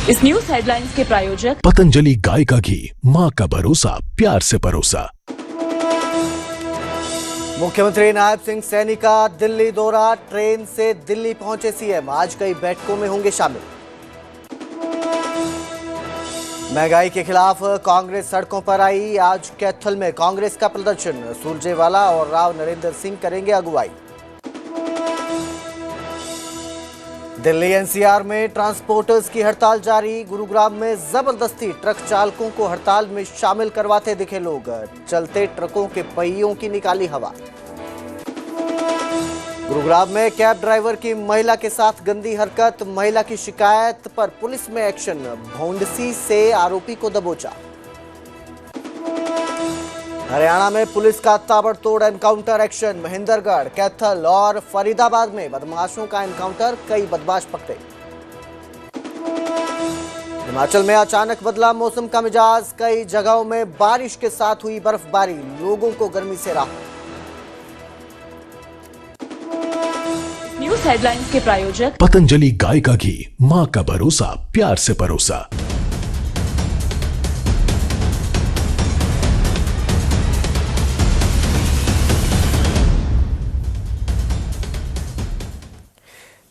इस news headlines के प्रायोजक पतंजलि गाय का घी, माँ का भरोसा, प्यार से परोसा। मुख्यमंत्री नायब सिंह सैनी का दिल्ली दौरा, ट्रेन से दिल्ली पहुंचे सीएम, आज कई बैठकों में होंगे शामिल। महंगाई के खिलाफ कांग्रेस सड़कों पर आई, आज कैथल में कांग्रेस का प्रदर्शन, सुरजेवाला और राव नरेंद्र सिंह करेंगे अगुवाई। दिल्ली एनसीआर में ट्रांसपोर्टर्स की हड़ताल जारी, गुरुग्राम में जबरदस्ती ट्रक चालकों को हड़ताल में शामिल करवाते दिखे लोग, चलते ट्रकों के पहियों की निकाली हवा। गुरुग्राम में कैब ड्राइवर की महिला के साथ गंदी हरकत, महिला की शिकायत पर पुलिस में एक्शन, भोंडसी से आरोपी को दबोचा। हरियाणा में पुलिस का ताबड़तोड़ एनकाउंटर एक्शन, महेंद्रगढ़, कैथल और फरीदाबाद में बदमाशों का एनकाउंटर, कई बदमाश पकड़े। हिमाचल में अचानक बदला मौसम का मिजाज, कई जगहों में बारिश के साथ हुई बर्फबारी, लोगों को गर्मी से राहत। न्यूज हेडलाइंस के प्रायोजक पतंजलि गाय का घी, माँ का भरोसा, प्यार से परोसा।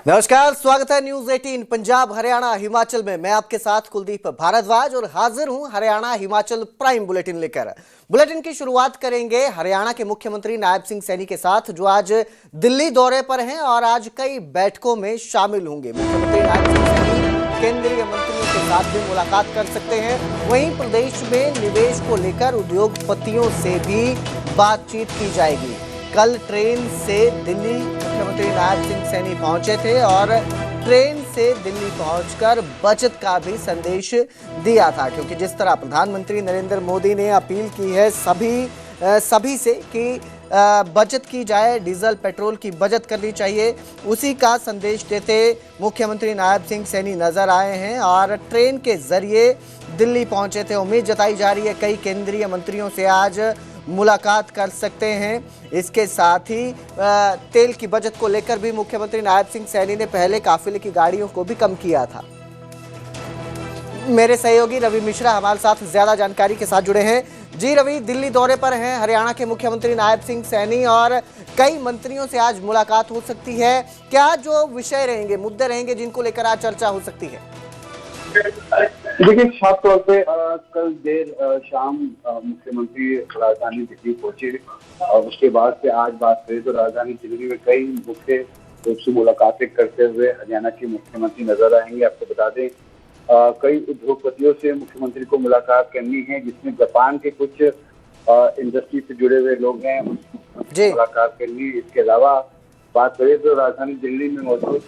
नमस्कार, स्वागत है न्यूज 18 पंजाब हरियाणा हिमाचल में। मैं आपके साथ कुलदीप भारद्वाज और हाजिर हूं हरियाणा हिमाचल प्राइम बुलेटिन लेकर। बुलेटिन की शुरुआत करेंगे हरियाणा के मुख्यमंत्री नायब सिंह सैनी के साथ, जो आज दिल्ली दौरे पर हैं और आज कई बैठकों में शामिल होंगे। मुख्यमंत्री नायब सिंह सैनी केंद्रीय मंत्रियों के साथ भी मुलाकात कर सकते हैं। वहीं प्रदेश में निवेश को लेकर उद्योगपतियों से भी बातचीत की जाएगी। कल ट्रेन से दिल्ली मुख्यमंत्री नायब सिंह सैनी पहुंचे थे और ट्रेन से दिल्ली पहुंचकर बचत का भी संदेश दिया था, क्योंकि जिस तरह प्रधानमंत्री नरेंद्र मोदी ने अपील की है सभी से कि बचत की जाए, डीजल पेट्रोल की बचत करनी चाहिए, उसी का संदेश देते मुख्यमंत्री नायब सिंह सैनी नजर आए हैं और ट्रेन के जरिए दिल्ली पहुंचे थे। उम्मीद जताई जा रही है कई केंद्रीय मंत्रियों से आज मुलाकात कर सकते हैं। इसके साथ ही तेल की बचत को लेकर भी मुख्यमंत्री नायब सिंह सैनी ने पहले काफिले की गाड़ियों को भी कम किया था। मेरे सहयोगी रवि मिश्रा हमारे साथ ज्यादा जानकारी के साथ जुड़े हैं। जी रवि, दिल्ली दौरे पर हैं हरियाणा के मुख्यमंत्री नायब सिंह सैनी और कई मंत्रियों से आज मुलाकात हो सकती है। क्या जो विषय रहेंगे, मुद्दे रहेंगे जिनको लेकर आज चर्चा हो सकती है? देखिए, खास तौर पे कल देर शाम मुख्यमंत्री राजधानी दिल्ली पहुंचे और उसके बाद से आज बात करें तो राजधानी दिल्ली में कई मुख्य रूप से मुलाकातें करते हुए हरियाणा के मुख्यमंत्री नजर आएंगे। आपको बता दें कई उद्योगपतियों से मुख्यमंत्री को मुलाकात करनी है, जिसमें जापान के कुछ इंडस्ट्री से जुड़े हुए लोग हैं, उनसे मुलाकात करनी है। इसके अलावा बात करें तो राजधानी दिल्ली में मौजूद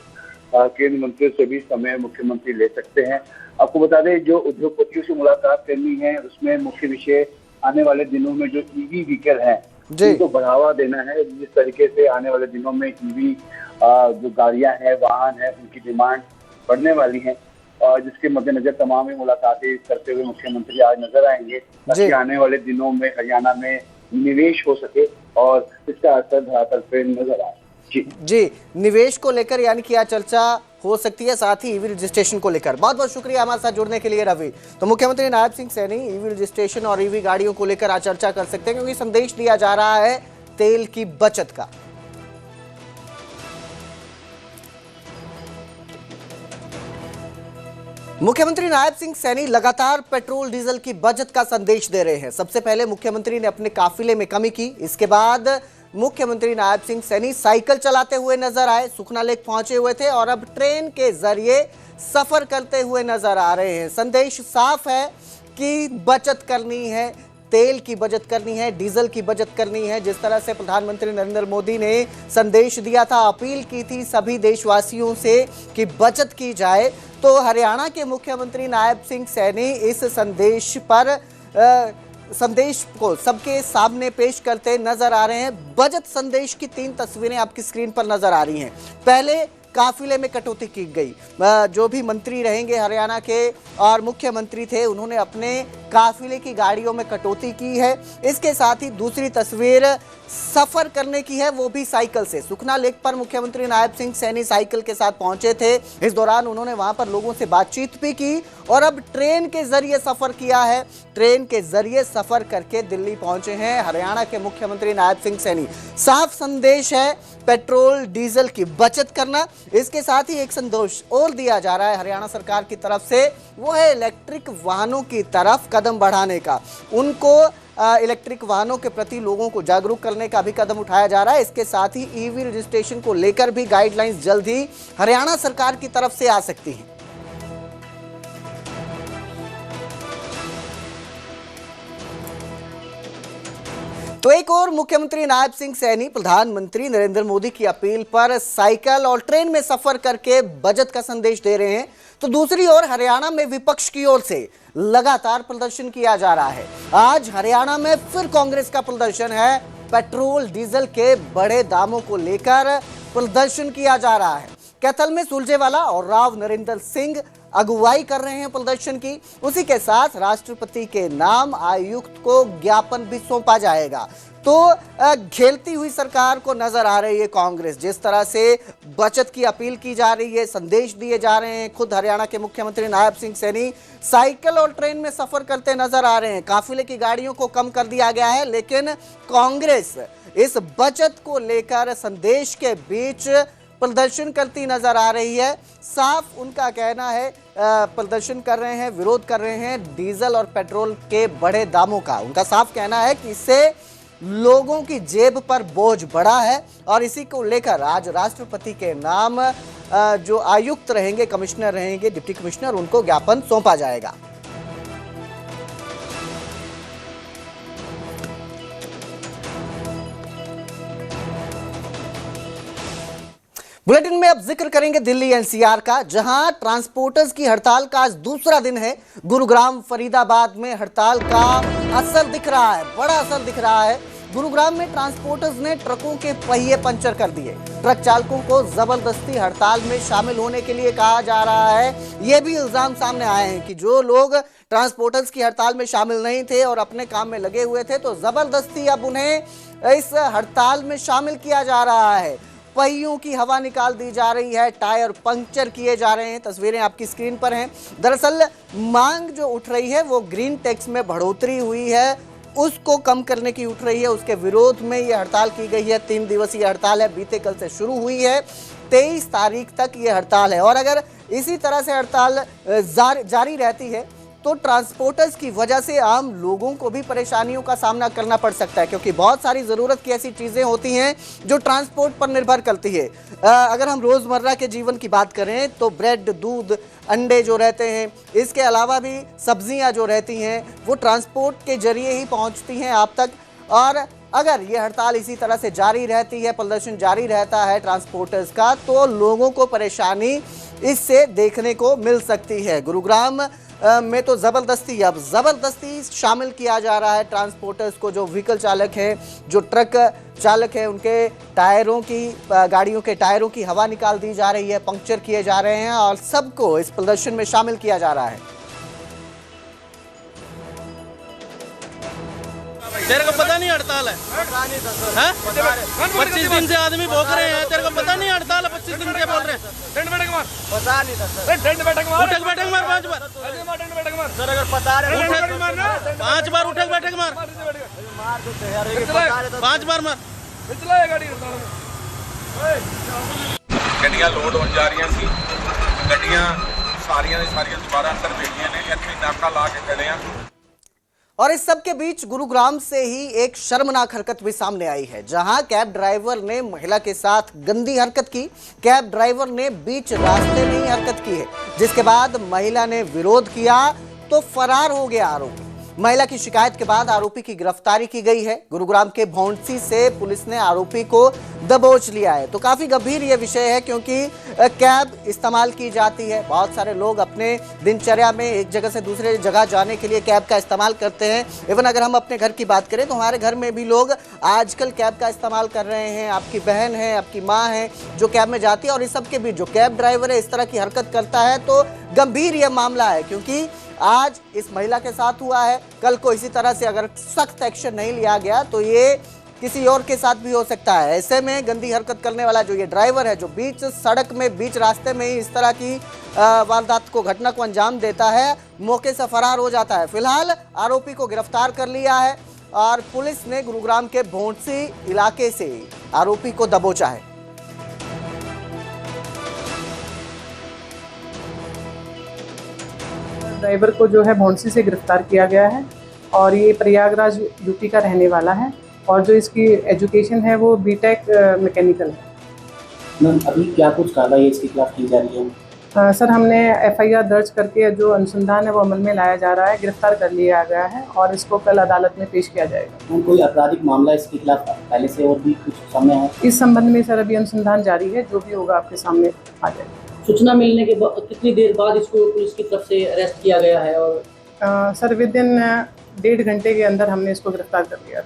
केंद्रीय मंत्रियों से भी समय मुख्यमंत्री ले सकते हैं। आपको बता दें जो उद्योगपतियों से मुलाकात करनी है उसमें मुख्य विषय आने वाले दिनों में जो ईवी व्हीकल है उनको बढ़ावा देना है। जिस तरीके से आने वाले दिनों में ईवी जो गाड़ियां हैं, वाहन है, उनकी डिमांड बढ़ने वाली है और जिसके मद्देनजर तमाम ही मुलाकातें करते हुए मुख्यमंत्री आज नजर आएंगे, ताकि आने वाले दिनों में हरियाणा में निवेश हो सके और इसका असर धरातल पे नजर आए। जी, निवेश को लेकर यानी कि आज चर्चा हो सकती है, साथ ही ईवी रजिस्ट्रेशन को लेकर। बहुत बहुत शुक्रिया हमारे साथ जुड़ने के लिए रवि। तो मुख्यमंत्री नायब सिंह सैनी ईवी रजिस्ट्रेशन और ईवी गाड़ियों को लेकर आज चर्चा कर सकते हैं, क्योंकि संदेश दिया जा रहा है तेल की बचत का। मुख्यमंत्री नायब सिंह सैनी लगातार पेट्रोल डीजल की बचत का संदेश दे रहे हैं। सबसे पहले मुख्यमंत्री ने अपने काफिले में कमी की, इसके बाद मुख्यमंत्री नायब सिंह सैनी साइकिल चलाते हुए नजर आए, सुखना लेक पहुंचे हुए थे और अब ट्रेन के जरिए सफर करते हुए नजर आ रहे हैं। संदेश साफ है कि बचत करनी है, तेल की बचत करनी है, डीजल की बचत करनी है। जिस तरह से प्रधानमंत्री नरेंद्र मोदी ने संदेश दिया था, अपील की थी सभी देशवासियों से कि बचत की जाए, तो हरियाणा के मुख्यमंत्री नायब सिंह सैनी इस संदेश को सबके सामने पेश करते नजर आ रहे हैं। बजट संदेश की 3 तस्वीरें आपकी स्क्रीन पर नजर आ रही हैं। पहले काफिले में कटौती की गई। जो भी मंत्री रहेंगे हरियाणा के और मुख्यमंत्री थे, उन्होंने अपने काफिले की गाड़ियों में कटौती की है। इसके साथ ही दूसरी तस्वीर सफर करने की है, वो भी साइकिल से। सुखना लेक पर मुख्यमंत्री नायब सिंह सैनी साइकिल के साथ पहुंचे थे। इस दौरान उन्होंने वहां पर लोगों से बातचीत भी की और अब ट्रेन के जरिए सफर किया है। ट्रेन के जरिए सफर करके दिल्ली पहुंचे हैं हरियाणा के मुख्यमंत्री नायब सिंह सैनी। साफ संदेश है पेट्रोल डीजल की बचत करना। इसके साथ ही एक संदेश और दिया जा रहा है हरियाणा सरकार की तरफ से, वो है इलेक्ट्रिक वाहनों की तरफ कदम बढ़ाने का। उनको इलेक्ट्रिक वाहनों के प्रति लोगों को जागरूक करने का भी कदम उठाया जा रहा है। इसके साथ ही ईवी रजिस्ट्रेशन को लेकर भी गाइडलाइंस जल्द ही हरियाणा सरकार की तरफ से आ सकती हैं। तो एक और मुख्यमंत्री नायब सिंह सैनी प्रधानमंत्री नरेंद्र मोदी की अपील पर साइकिल और ट्रेन में सफर करके बचत का संदेश दे रहे हैं, तो दूसरी ओर हरियाणा में विपक्ष की ओर से लगातार प्रदर्शन किया जा रहा है। आज हरियाणा में फिर कांग्रेस का प्रदर्शन है। पेट्रोल डीजल के बढ़े दामों को लेकर प्रदर्शन किया जा रहा है। कैथल में सुरजेवाला और राव नरेंद्र सिंह अगुवाई कर रहे हैं प्रदर्शन की। उसी के साथ राष्ट्रपति के नाम आयुक्त को ज्ञापन भी सौंपा जाएगा। तो घेरती हुई सरकार को नजर आ रही है कांग्रेस। जिस तरह से बचत की अपील की जा रही है, संदेश दिए जा रहे हैं, खुद हरियाणा के मुख्यमंत्री नायब सिंह सैनी साइकिल और ट्रेन में सफर करते नजर आ रहे हैं। काफिले की गाड़ियों को कम कर दिया गया है, लेकिन कांग्रेस इस बचत को लेकर संदेश के बीच प्रदर्शन करती नजर आ रही है। साफ उनका कहना है, प्रदर्शन कर रहे हैं, विरोध कर रहे हैं डीजल और पेट्रोल के बढ़े दामों का। उनका साफ कहना है कि इससे लोगों की जेब पर बोझ बढ़ा है और इसी को लेकर आज राष्ट्रपति के नाम जो आयुक्त रहेंगे, कमिश्नर रहेंगे, डिप्टी कमिश्नर, उनको ज्ञापन सौंपा जाएगा। बुलेटिन में अब जिक्र करेंगे दिल्ली एनसीआर का, जहां ट्रांसपोर्टर्स की हड़ताल का आज दूसरा दिन है। गुरुग्राम फरीदाबाद में हड़ताल का असर दिख रहा है, बड़ा असर दिख रहा है। गुरुग्राम में ट्रांसपोर्टर्स ने ट्रकों के पहिए पंचर कर दिए। ट्रक चालकों को जबरदस्ती हड़ताल में शामिल होने के लिए कहा जा रहा है। ये भी इल्जाम सामने आए हैं कि जो लोग ट्रांसपोर्टर्स की हड़ताल में शामिल नहीं थे और अपने काम में लगे हुए थे, तो जबरदस्ती अब उन्हें इस हड़ताल में शामिल किया जा रहा है। पहियों की हवा निकाल दी जा रही है, टायर पंक्चर किए जा रहे हैं। तस्वीरें आपकी स्क्रीन पर हैं। दरअसल मांग जो उठ रही है वो ग्रीन टैक्स में बढ़ोतरी हुई है, उसको कम करने की उठ रही है। उसके विरोध में ये हड़ताल की गई है। 3 दिवसीय हड़ताल है, बीते कल से शुरू हुई है। 23 तारीख तक ये हड़ताल है और अगर इसी तरह से हड़ताल जारी रहती है तो ट्रांसपोर्टर्स की वजह से आम लोगों को भी परेशानियों का सामना करना पड़ सकता है, क्योंकि बहुत सारी ज़रूरत की ऐसी चीज़ें होती हैं जो ट्रांसपोर्ट पर निर्भर करती है। अगर हम रोज़मर्रा के जीवन की बात करें तो ब्रेड, दूध, अंडे जो रहते हैं, इसके अलावा भी सब्जियां जो रहती हैं वो ट्रांसपोर्ट के जरिए ही पहुंचती हैं आप तक। और अगर ये हड़ताल इसी तरह से जारी रहती है, प्रदर्शन जारी रहता है ट्रांसपोर्टर्स का, तो लोगों को परेशानी इससे देखने को मिल सकती है। गुरुग्राम में तो ज़बरदस्ती शामिल किया जा रहा है ट्रांसपोर्टर्स को। जो व्हीकल चालक हैं, जो ट्रक चालक हैं, उनके टायरों की, गाड़ियों के टायरों की हवा निकाल दी जा रही है, पंक्चर किए जा रहे हैं और सबको इस प्रदर्शन में शामिल किया जा रहा है। तेरे को पता नहीं हड़ताल है? 25 दिन से आदमी भोग रहे हैं, तेरे को पता नहीं हड़ताल है? 25 दिन से बोल रहे हैं। पता नहीं था सर। उठक बैठक मार 5 बार। सर अगर पता रहे 5 बार उठक बैठक मार। 5 बार मार। ਗੱਡੀਆਂ ਲੋਡ ਹੋਣ ਜਾ ਰਹੀਆਂ ਸੀ। ਗੱਡੀਆਂ ਸਾਰੀਆਂ ਦੀਆਂ ਸਾਰੀਆਂ ਦੁਬਾਰਾ ਅੰਦਰ ਭੇਜੀਆਂ ਨੇ। ਇੱਥੇ ਨਾਕਾ ਲਾ ਕੇ ਖੜੇ ਆ। और इस सब के बीच गुरुग्राम से ही एक शर्मनाक हरकत भी सामने आई है, जहां कैब ड्राइवर ने महिला के साथ गंदी हरकत की। कैब ड्राइवर ने बीच रास्ते में ही हरकत की है, जिसके बाद महिला ने विरोध किया तो फरार हो गया आरोपी। महिला की शिकायत के बाद आरोपी की गिरफ्तारी की गई है। गुरुग्राम के भौंडसी से पुलिस ने आरोपी को दबोच लिया है। तो काफी गंभीर यह विषय है क्योंकि कैब इस्तेमाल की जाती है। बहुत सारे लोग अपने दिनचर्या में एक जगह से दूसरे जगह जाने के लिए कैब का इस्तेमाल करते हैं। इवन अगर हम अपने घर की बात करें तो हमारे घर में भी लोग आजकल कैब का इस्तेमाल कर रहे हैं। आपकी बहन है, आपकी माँ है जो कैब में जाती है, और इस सब के बीच जो कैब ड्राइवर है इस तरह की हरकत करता है तो गंभीर यह मामला है। क्योंकि आज इस महिला के साथ हुआ है, कल को इसी तरह से अगर सख्त एक्शन नहीं लिया गया तो ये किसी और के साथ भी हो सकता है। ऐसे में गंदी हरकत करने वाला जो ये ड्राइवर है, जो बीच सड़क में, बीच रास्ते में ही इस तरह की वारदात को, घटना को अंजाम देता है, मौके से फरार हो जाता है। फिलहाल आरोपी को गिरफ्तार कर लिया है और पुलिस ने गुरुग्राम के भौंडसी इलाके से आरोपी को दबोचा है। ड्राइवर को जो है भौंडसी से गिरफ्तार किया गया है और ये प्रयागराज यूपी का रहने वाला है और जो इसकी एजुकेशन है वो बीटेक मैकेनिकल है। मैम अभी क्या कुछ कार्रवाई इसके खिलाफ की जा रही है? सर हमने एफआईआर दर्ज करके जो अनुसंधान है वो अमल में लाया जा रहा है, गिरफ्तार कर लिया गया है और इसको कल अदालत में पेश किया जाएगा। मैम कोई आपराधिक मामला इसके खिलाफ पहले से और भी कुछ सामने है? इस संबंध में सर अभी अनुसंधान जारी है, जो भी होगा आपके सामने आ जाएगा। सूचना मिलने के बाद कितनी देर बाद इसको पुलिस की तरफ से अरेस्ट किया गया है? और सर विद इन 1.5 घंटे के अंदर हमने इसको गिरफ्तार कर लिया।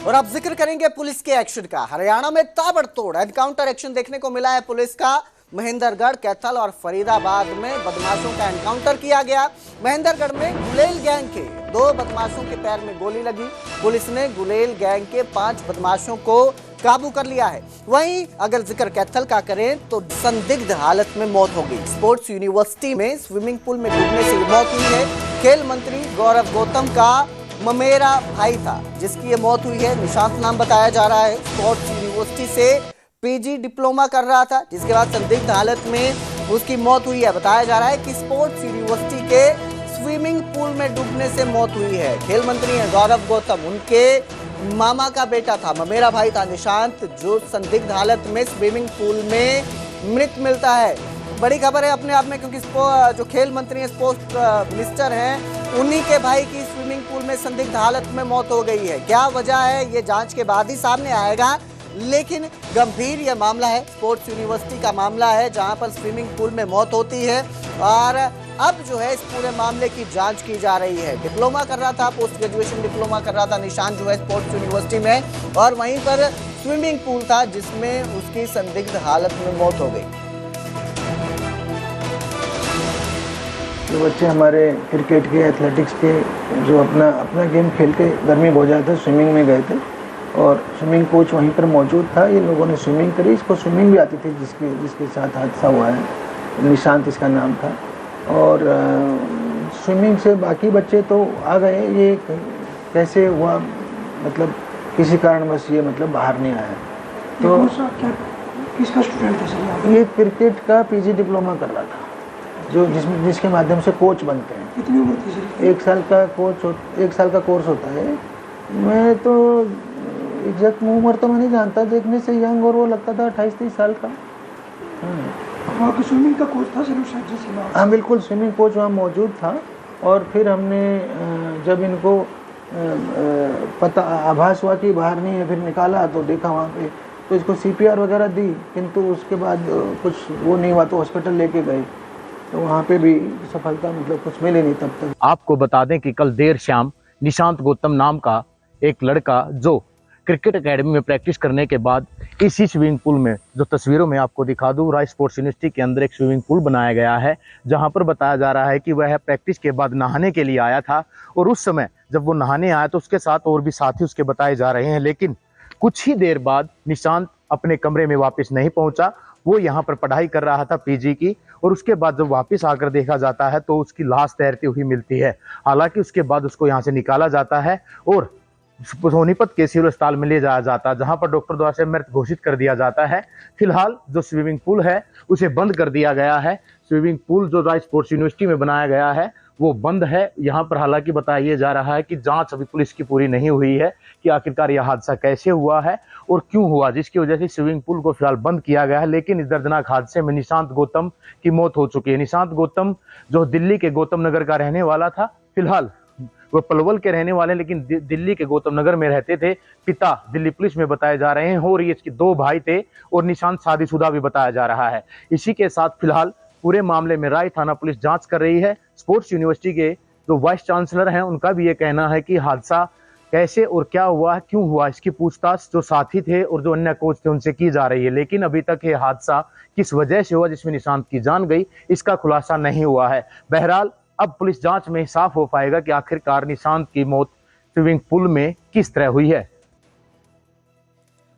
और अब जिक्र करेंगे पुलिस के एक्शन का। हरियाणा में ताबड़तोड़ एनकाउंटर एक्शन देखने को मिला है पुलिस का। महेंद्रगढ़, कैथल और फरीदाबाद में बदमाशों का एनकाउंटर किया गया। महेंद्रगढ़ में गुलेल गैंग के 2 बदमाशों के पैर में गोली लगी। पुलिस ने गुलेल गैंग के 5 बदमाशों को काबू कर लिया है। वहीं अगर जिक्र कैथल का करें तो संदिग्ध हालत में मौत हो गई। स्पोर्ट्स यूनिवर्सिटी में स्विमिंग पूल में डूबने से मौत हुई है। खेल मंत्री गौरव गौतम का ममेरा भाई था जिसकी ये मौत हुई है। निशांत नाम बताया जा रहा है। स्पोर्ट्स यूनिवर्सिटी से पीजी डिप्लोमा कर रहा था, जिसके बाद संदिग्ध हालत में उसकी मौत हुई है। बताया जा रहा है कि स्पोर्ट्स यूनिवर्सिटी के स्विमिंग पूल में डूबने से मौत हुई है। खेल मंत्री हैं गौरव गौतम, उनके मामा का बेटा था, ममेरा भाई था निशांत, जो संदिग्ध हालत में स्विमिंग पूल में मृत मिलता है। बड़ी खबर है अपने आप में क्योंकि जो खेल मंत्री हैं, स्पोर्ट्स मिनिस्टर हैं, उन्हीं के भाई की स्विमिंग पूल में संदिग्ध हालत में मौत हो गई है। क्या वजह है ये जांच के बाद ही सामने आएगा, लेकिन गंभीर यह मामला है। स्पोर्ट्स यूनिवर्सिटी का मामला है जहां पर स्विमिंग पूल में मौत होती है और अब जो है इस पूरे मामले की जांच की जा रही है। डिप्लोमा कर रहा था, पोस्ट ग्रेजुएशन डिप्लोमा कर रहा था निशांत जो है स्पोर्ट्स यूनिवर्सिटी में, और वहीं पर स्विमिंग पूल था जिसमें उसकी संदिग्ध हालत में मौत हो गई। जो बच्चे हमारे क्रिकेट के, एथलेटिक्स के जो अपना गेम खेल के गर्मी बहुत ज़्यादा स्विमिंग में गए थे और स्विमिंग कोच वहीं पर मौजूद था। ये लोगों ने स्विमिंग करी, इसको स्विमिंग भी आती थी जिसके साथ हादसा हुआ है, निशांत इसका नाम था। और स्विमिंग से बाकी बच्चे तो आ गए, ये कैसे हुआ मतलब किसी कारणवश ये मतलब बाहर नहीं आया। तो किसका स्टूडेंट था सर? ये क्रिकेट का पीजी डिप्लोमा कर रहा था, जिसके माध्यम से कोच बनते हैं। कितनी उम्र थी सर? 1 साल का एक साल का कोर्स होता है। मैं तो एग्जैक्ट उम्र तो मैं नहीं जानता, देखने से यंग और वो लगता था 28-30 साल का। वहाँ का स्विमिंग का कोच था सर? हाँ बिल्कुल, स्विमिंग कोच वहाँ मौजूद था। और फिर हमने जब इनको पता आभास हुआ कि बाहर नहीं है, फिर निकाला तो देखा वहाँ पे, तो इसको CPR वगैरह दी, किंतु उसके बाद कुछ वो नहीं हुआ तो हॉस्पिटल लेके गए, तो वहाँ पे भी सफलता मतलब कुछ मिली नहीं तब तक। आपको बता दें कि कल देर शाम निशांत गौतम नाम का एक लड़का जो क्रिकेट एकेडमी में प्रैक्टिस करने के बाद इसी स्विमिंग पूल में, जो तस्वीरों में आपको दिखा दूं, राय स्पोर्ट्स यूनिवर्सिटी के अंदर एक स्विमिंग पूल बनाया गया है जहां पर बताया जा रहा है कि वह प्रैक्टिस के बाद नहाने के लिए आया था। और उस समय जब वो नहाने आया तो उसके साथ और भी साथी उसके बताए जा रहे हैं, लेकिन कुछ ही देर बाद निशांत अपने कमरे में वापस नहीं पहुंचा। वो यहाँ पर पढ़ाई कर रहा था पीजी की, और उसके बाद जब वापस आकर देखा जाता है तो उसकी लाश तैरती हुई मिलती है। हालांकि उसके बाद उसको यहाँ से निकाला जाता है और सोनीपत के सिविल अस्पताल में ले जाया जाता है, जहां पर डॉक्टर द्वारा से मृत घोषित कर दिया जाता है। फिलहाल जो स्विमिंग पूल है उसे बंद कर दिया गया है। स्विमिंग पूल जो राय स्पोर्ट्स यूनिवर्सिटी में बनाया गया है वो बंद है। यहाँ पर हालांकि बताया जा रहा है कि जांच अभी पुलिस की पूरी नहीं हुई है कि आखिरकार यह हादसा कैसे हुआ है और क्यों हुआ, जिसकी वजह से स्विमिंग पूल को फिलहाल बंद किया गया है। लेकिन इस दर्दनाक हादसे में निशांत गौतम की मौत हो चुकी है। निशांत गौतम जो दिल्ली के गौतम नगर का रहने वाला था, फिलहाल वो पलवल के रहने वाले लेकिन दिल्ली के गौतम नगर में रहते थे। पिता दिल्ली पुलिस में बताए जा रहे हैं और ये इसके 2 भाई थे और निशांत शादीशुदा भी बताया जा रहा है। इसी के साथ फिलहाल पूरे मामले में राय थाना पुलिस जांच कर रही है। स्पोर्ट्स यूनिवर्सिटी के जो वाइस चांसलर हैं उनका भी ये कहना है कि हादसा कैसे और क्या हुआ, क्यों हुआ, इसकी पूछताछ जो साथी थे और जो अन्य कोच थे उनसे की जा रही है। लेकिन अभी तक ये हादसा किस वजह से हुआ जिसमें निशांत की जान गई, इसका खुलासा नहीं हुआ है। बहरहाल अब पुलिस जांच में साफ हो पाएगा कि आखिरकार निशांत की मौत स्विमिंग पूल में किस तरह हुई है।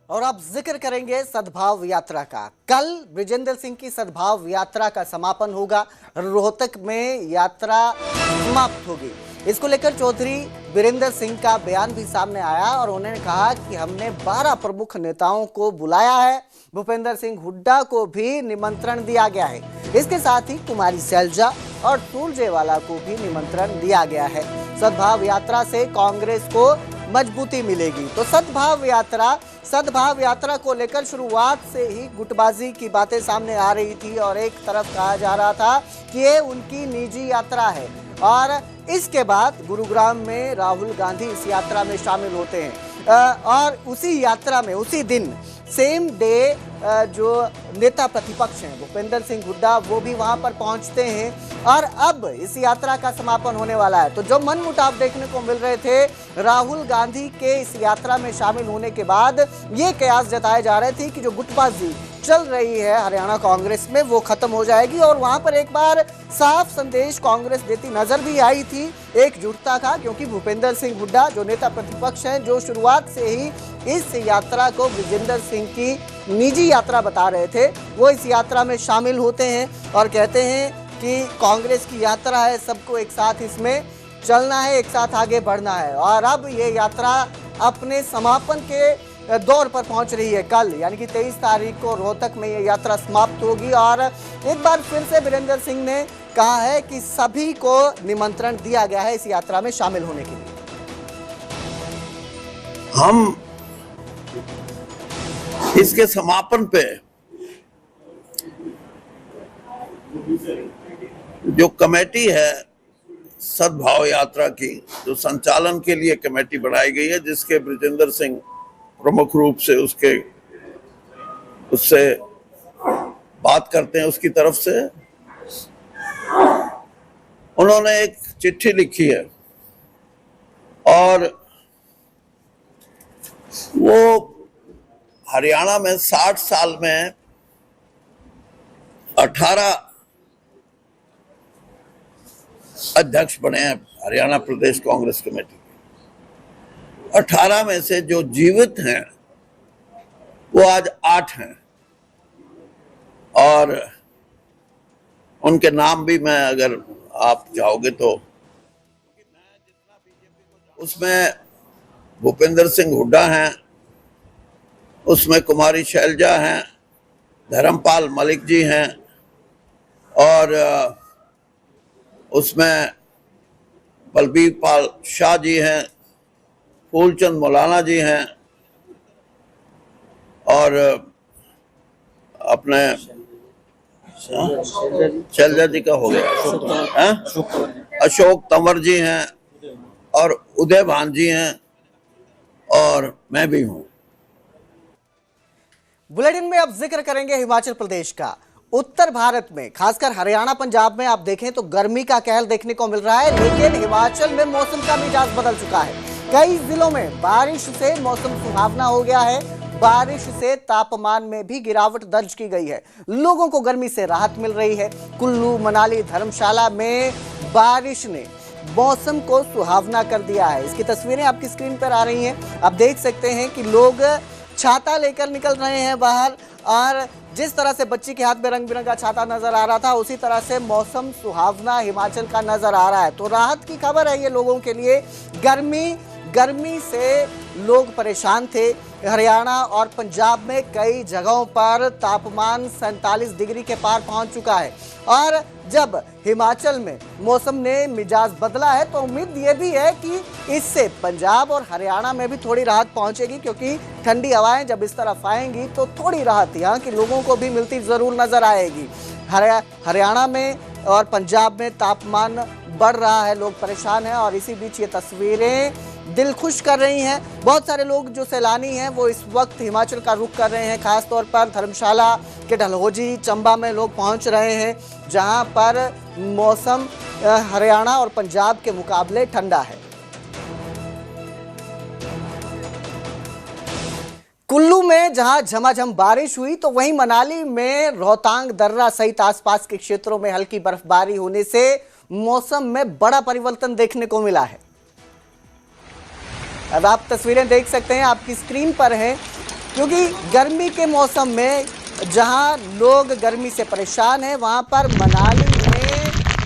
और अब जिक्र करेंगे सद्भाव यात्रा का। कल बृजेंद्र सिंह की सद्भाव यात्रा का समापन होगा। रोहतक में यात्रा समाप्त होगी। इसको लेकर चौधरी बीरेंद्र सिंह का बयान भी सामने आया और उन्होंने कहा कि हमने 12 प्रमुख नेताओं को बुलाया है। भूपेंद्र सिंह हुड्डा को भी निमंत्रण दिया गया है। इसके साथ ही कुमारी शैलजा और सुरजेवाला को भी निमंत्रण दिया गया है। सद्भाव यात्रा से कांग्रेस को मजबूती मिलेगी। तो सद्भाव यात्रा को लेकर शुरुआत से ही गुटबाजी की बातें सामने आ रही थी और एक तरफ कहा जा रहा था कि ये उनकी निजी यात्रा है और इसके बाद गुरुग्राम में राहुल गांधी इस यात्रा में शामिल होते हैं और उसी यात्रा में उसी दिन सेम डे जो नेता प्रतिपक्ष हैं भूपेंद्र सिंह हुड्डा वो भी वहां पर पहुंचते हैं और अब इस यात्रा का समापन होने वाला है। तो जो मनमुटाव देखने को मिल रहे थे राहुल गांधी के इस यात्रा में शामिल होने के बाद ये कयास जताए जा रहे थे कि जो गुटबाजी चल रही है हरियाणा कांग्रेस में वो खत्म हो जाएगी और वहां पर एक बार साफ संदेश कांग्रेस देती नजर भी आई थी एकजुटता का, क्योंकि भूपेंद्र सिंह हुड्डा जो नेता प्रतिपक्ष हैं जो शुरुआत से ही इस यात्रा को बृजेंद्र सिंह की निजी यात्रा बता रहे थे वो इस यात्रा में शामिल होते हैं और कहते हैं कि कांग्रेस की यात्रा है, सबको एक साथ इसमें चलना है, एक साथ आगे बढ़ना है। और अब ये यात्रा अपने समापन के दौर पर पहुंच रही है। कल यानी कि 23 तारीख को रोहतक में ये यात्रा समाप्त होगी और एक बार फिर से बीरेंद्र सिंह ने कहा है कि सभी को निमंत्रण दिया गया है इस यात्रा में शामिल होने के लिए। हम इसके समापन पे जो कमेटी है सद्भाव यात्रा की जो संचालन के लिए कमेटी बनाई गई है जिसके बृजेंद्र सिंह प्रमुख रूप से उससे बात करते हैं, उसकी तरफ से उन्होंने एक चिट्ठी लिखी है और वो हरियाणा में 60 साल में 18 अध्यक्ष बने हैं हरियाणा प्रदेश कांग्रेस कमेटी। 18 में से जो जीवित हैं वो आज 8 हैं और उनके नाम भी मैं अगर आप चाहोगे तो उसमें भूपेंद्र सिंह हुड्डा हैं, उसमें कुमारी शैलजा हैं, धर्मपाल मलिक जी हैं और उसमें बलबीर पाल शाह जी हैं, फूलचंद मौलाना जी हैं और अपने शैलजा जी का हो गया अशोक तंवर जी हैं और उदय भान जी हैं और मैं भी हूं। बुलेटिन में अब जिक्र करेंगे हिमाचल प्रदेश का। उत्तर भारत में खासकर हरियाणा पंजाब में आप देखें तो गर्मी का कहर देखने को मिल रहा है, लेकिन हिमाचल में मौसम का मिजाज बदल चुका है। कई जिलों में बारिश से मौसम सुहावना हो गया है। बारिश से तापमान में भी गिरावट दर्ज की गई है। लोगों को गर्मी से राहत मिल रही है। कुल्लू, मनाली, धर्मशाला में बारिश ने मौसम को सुहावना कर दिया है। इसकी तस्वीरें आपकी स्क्रीन पर आ रही हैं। आप देख सकते हैं कि लोग छाता लेकर निकल रहे हैं बाहर और जिस तरह से बच्ची के हाथ में रंग बिरंगा छाता नजर आ रहा था उसी तरह से मौसम सुहावना हिमाचल का नजर आ रहा है। तो राहत की खबर है ये लोगों के लिए। गर्मी से लोग परेशान थे। हरियाणा और पंजाब में कई जगहों पर तापमान 47 डिग्री के पार पहुंच चुका है और जब हिमाचल में मौसम ने मिजाज बदला है तो उम्मीद ये भी है कि इससे पंजाब और हरियाणा में भी थोड़ी राहत पहुंचेगी, क्योंकि ठंडी हवाएं जब इस तरफ आएंगी तो थोड़ी राहत यहाँ के लोगों को भी मिलती जरूर नजर आएगी। हरियाणा में और पंजाब में तापमान बढ़ रहा है, लोग परेशान हैं और इसी बीच ये तस्वीरें दिल खुश कर रही हैं। बहुत सारे लोग जो सैलानी हैं वो इस वक्त हिमाचल का रुख कर रहे हैं। खास तौर पर धर्मशाला के डलहौजी, चंबा में लोग पहुंच रहे हैं, जहां पर मौसम हरियाणा और पंजाब के मुकाबले ठंडा है। कुल्लू में जहां झमाझम बारिश हुई तो वहीं मनाली में रोहतांग दर्रा सहित आसपास के क्षेत्रों में हल्की बर्फबारी होने से मौसम में बड़ा परिवर्तन देखने को मिला है। अब आप तस्वीरें देख सकते हैं, आपकी स्क्रीन पर है, क्योंकि गर्मी के मौसम में जहां लोग गर्मी से परेशान हैं, वहां पर मनाली में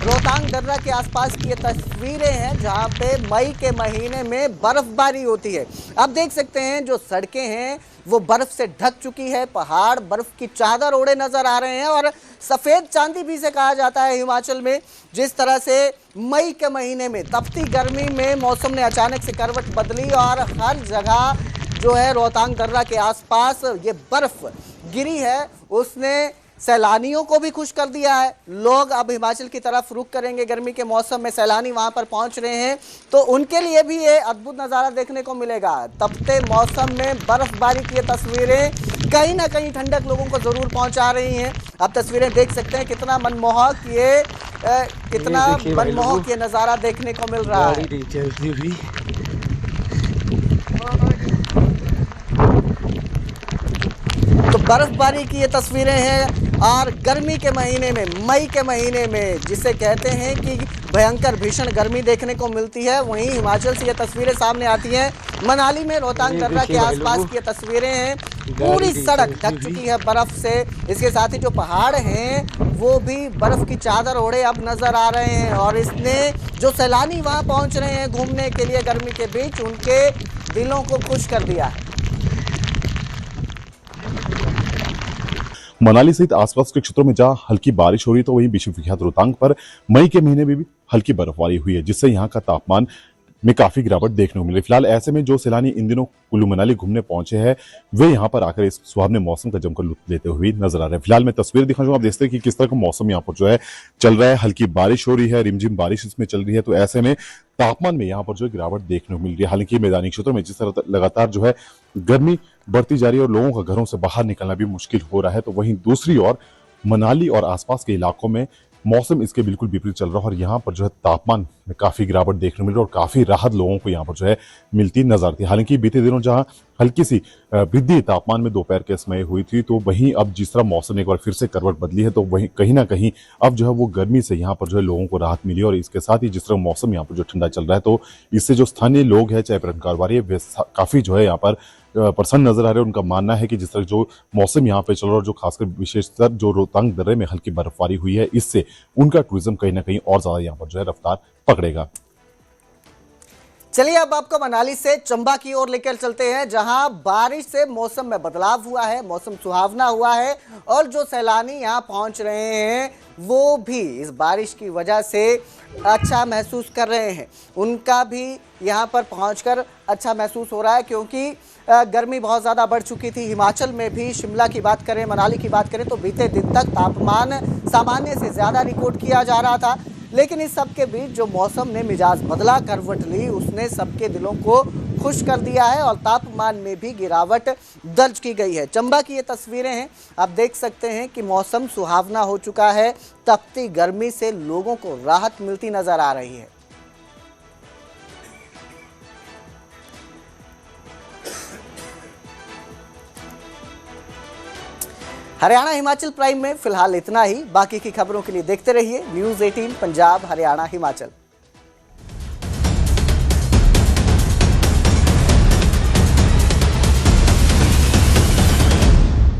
रोहतांग दर्रा के आसपास की ये तस्वीरें हैं जहां पे मई के महीने में बर्फबारी होती है। आप देख सकते हैं जो सड़कें हैं वो बर्फ से ढक चुकी है, पहाड़ बर्फ की चादर ओढ़े नजर आ रहे हैं और सफेद चांदी भी से कहा जाता है हिमाचल में। जिस तरह से मई के महीने में तपती गर्मी में मौसम ने अचानक से करवट बदली और हर जगह जो है रोहतांग दर्रा के आसपास ये बर्फ गिरी है, उसने सैलानियों को भी खुश कर दिया है। लोग अब हिमाचल की तरफ रुख करेंगे, गर्मी के मौसम में सैलानी वहां पर पहुंच रहे हैं तो उनके लिए भी ये अद्भुत नज़ारा देखने को मिलेगा। तपते मौसम में बर्फबारी की ये तस्वीरें कहीं ना कहीं ठंडक लोगों को जरूर पहुंचा रही हैं। आप तस्वीरें देख सकते हैं कितना मनमोहक ये नज़ारा देखने को मिल रहा है। तो बर्फबारी की ये तस्वीरें हैं और गर्मी के महीने में, मई के महीने में जिसे कहते हैं कि भयंकर भीषण गर्मी देखने को मिलती है, वहीं हिमाचल से ये तस्वीरें सामने आती हैं। मनाली में रोहतांग दर्रा के आसपास की ये तस्वीरें हैं, पूरी सड़क ढक चुकी है बर्फ से। इसके साथ ही जो पहाड़ हैं वो भी बर्फ की चादर ओढ़े अब नजर आ रहे हैं और इसने जो सैलानी वहां पहुंच रहे हैं घूमने के लिए गर्मी के बीच, उनके दिलों को खुश कर दिया है। मनाली सहित आसपास के क्षेत्रों में जहां हल्की बारिश हो रही है तो वहीं विश्व विख्यात रोहतांग पर मई के महीने में भी हल्की बर्फबारी हुई है, जिससे यहां का तापमान में काफी गिरावट देखने को मिली। फिलहाल ऐसे में जो सैलानी इन दिनों कुल्लू मनाली घूमने पहुंचे हैं वे यहां पर आकर इस सुहावने मौसम का जमकर लुत्फ लेते हुए नजर आ रहे हैं। फिलहाल मैं तस्वीर दिखा रहा हूं, आप देखते हैं कि किस तरह का मौसम यहाँ पर जो है चल रहा है। हल्की बारिश हो रही है, रिमझिम बारिश इसमें चल रही है, तो ऐसे में तापमान में यहाँ पर जो है गिरावट देखने को मिल रही है। हालांकि मैदानी क्षेत्रों में जिस तरह लगातार जो है गर्मी बढ़ती जा रही है और लोगों का घरों से बाहर निकलना भी मुश्किल हो रहा है, तो वहीं दूसरी ओर मनाली और आसपास के इलाकों में मौसम इसके बिल्कुल विपरीत चल रहा है और यहाँ पर जो है तापमान में काफी गिरावट देखने मिल रही है और काफी राहत लोगों को यहाँ पर जो है मिलती नजर आती है। हालांकि बीते दिनों जहाँ हल्की सी वृद्धि तापमान में दोपहर के समय हुई थी, तो वहीं अब जिस तरह मौसम एक बार फिर से करवट बदली है तो वहीं कहीं ना कहीं अब जो है वो गर्मी से यहाँ पर जो है लोगों को राहत मिली और इसके साथ ही जिस तरह मौसम यहाँ पर जो ठंडा चल रहा है तो इससे जो स्थानीय लोग हैं, चाहे पर्यटन कारोबारी है, वे काफी जो है यहाँ पर प्रसन्न नजर आ रहे हैं। उनका मानना है कि जिस तरह जो मौसम यहाँ पे चल रहा है और जो खासकर विशेषतर जो रोहतांग दर्रे में हल्की बर्फबारी हुई है, इससे उनका टूरिज्म कहीं ना कहीं और ज्यादा यहाँ पर जो है रफ्तार पकड़ेगा। चलिए अब आपको मनाली से चंबा की ओर लेकर चलते हैं, जहां बारिश से मौसम में बदलाव हुआ है, मौसम सुहावना हुआ है और जो सैलानी यहां पहुंच रहे हैं वो भी इस बारिश की वजह से अच्छा महसूस कर रहे हैं। उनका भी यहां पर पहुंचकर अच्छा महसूस हो रहा है, क्योंकि गर्मी बहुत ज़्यादा बढ़ चुकी थी। हिमाचल में भी शिमला की बात करें, मनाली की बात करें तो बीते दिन तक तापमान सामान्य से ज़्यादा रिकॉर्ड किया जा रहा था, लेकिन इस सब के बीच जो मौसम ने मिजाज बदला, करवट ली, उसने सबके दिलों को खुश कर दिया है और तापमान में भी गिरावट दर्ज की गई है। चंबा की ये तस्वीरें हैं, आप देख सकते हैं कि मौसम सुहावना हो चुका है, तपती गर्मी से लोगों को राहत मिलती नजर आ रही है। हरियाणा हिमाचल प्राइम में फिलहाल इतना ही। बाकी की खबरों के लिए देखते रहिए न्यूज़ 18 पंजाब हरियाणा हिमाचल।